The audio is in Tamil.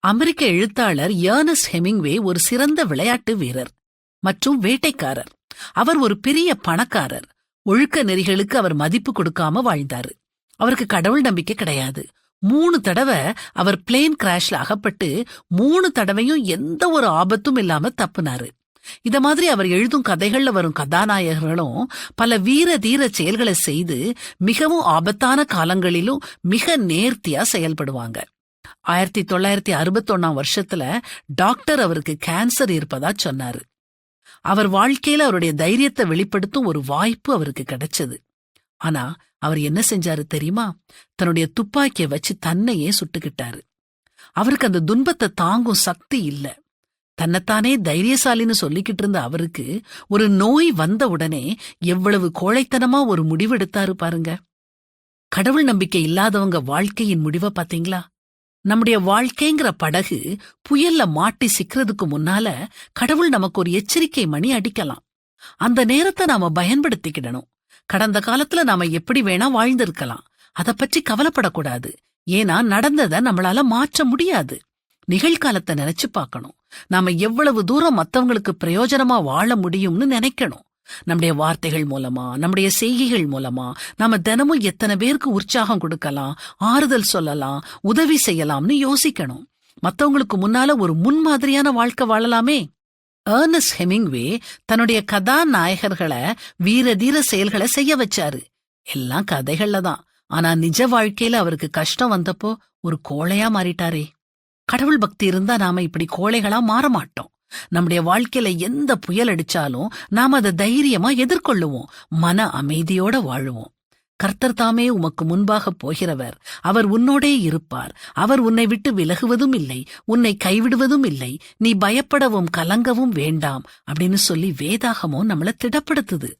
அமெரிக்க எழுத்தாளர் எர்னஸ்ட் ஹெமிங்வே ஒரு சிறந்த விளையாட்டு வீரர் மற்றும் வேட்டைக்காரர். அவர் ஒரு பெரிய பணக்காரர். ஒழுக்க நெறிகளுக்கு அவர் மதிப்பு கொடுக்காம வாழ்ந்தாரு. அவருக்கு கடவுள் நம்பிக்கை கிடையாது. 3 தடவை அவர் பிளேன் கிராஷ்ல அகப்பட்டு 3 தடவையும் எந்த ஒரு ஆபத்தும் இல்லாம தப்புனாரு. இத மாதிரி அவர் எழுதும் கதைகள்ல வரும் கதாநாயகர்களும் பல வீர தீர செயல்களை செய்து மிகவும் ஆபத்தான காலங்களிலும் மிக நேர்த்தியா செயல்படுவாங்க. 1961 வருஷத்துல டாக்டர் அவருக்கு கேன்சர் இருப்பதா சொன்னாரு. அவர் வாழ்க்கையில அவருடைய தைரியத்தை வெளிப்படுத்தும் ஒரு வாய்ப்பு அவருக்கு கிடைச்சது. ஆனா அவர் என்ன செஞ்சாரு தெரியுமா? தன்னுடைய துப்பாக்கிய வச்சு தன்னையே சுட்டுக்கிட்டாரு. அவருக்கு அந்த துன்பத்தை தாங்கும் சக்தி இல்ல. தன்னைத்தானே தைரியசாலின்னு சொல்லிக்கிட்டு இருந்த அவருக்கு ஒரு நோய் வந்த உடனே எவ்வளவு கோழைத்தனமா ஒரு முடிவெடுத்தாரு பாருங்க. கடவுள் நம்பிக்கை இல்லாதவங்க வாழ்க்கையின் முடிவை பாத்தீங்களா? நம்முடைய வாழ்க்கைங்கிற படகு புயல்ல மாட்டி சிக்கிறதுக்கு முன்னால கடவுள் நமக்கு ஒரு எச்சரிக்கை மணி அடிக்கலாம். அந்த நேரத்தை நாம பயன்படுத்திக்கிடணும். கடந்த காலத்துல நாம எப்படி வேணா வாழ்ந்திருக்கலாம். அத பற்றி கவலைப்படக்கூடாது. ஏன்னா நடந்ததை நம்மளால மாற்ற முடியாது. நிகழ்காலத்தை நினைச்சு பார்க்கணும். நாம எவ்வளவு தூரம் மத்தவங்களுக்கு பிரயோஜனமா வாழ முடியும்னு நினைக்கணும். நம்முடைய வார்த்தைகள் மூலமா, நம்முடைய செய்கைகள் மூலமா நாம தினமும் எத்தனை பேருக்கு உற்சாகம் கொடுக்கலாம், ஆறுதல் சொல்லலாம், உதவி செய்யலாம்னு யோசிக்கணும். மத்தவங்களுக்கு முன்னால ஒரு முன்மாதிரியான வாழ்க்கை வாழலாமே. எர்னஸ்ட் ஹெமிங்வே தன்னுடைய கதாநாயகர்களை வீர தீர செயல்களை செய்ய வச்சாரு. எல்லாம் கதைகள்ல தான். ஆனா நிஜ வாழ்க்கையில அவருக்கு கஷ்டம் வந்தப்போ ஒரு கோழையா மாறிட்டாரே. கடவுள் பக்தி இருந்தா நாம இப்படி கோழைகளா மாற மாட்டோம். நம்முடைய வாழ்க்கையில எந்த புயல் அடிச்சாலும் நாம அதை தைரியமா எதிர்கொள்ளுவோம். மன அமைதியோட வாழுவோம். கர்த்தர் தாமே உமக்கு முன்பாக போகிறவர். அவர் உன்னோடே இருப்பார். அவர் உன்னை விட்டு விலகுவதும் இல்லை, உன்னை கைவிடுவதும் இல்லை. நீ பயப்படவும் கலங்கவும் வேண்டாம் அப்படின்னு சொல்லி வேதாகமோ நம்மள திடப்படுத்துது.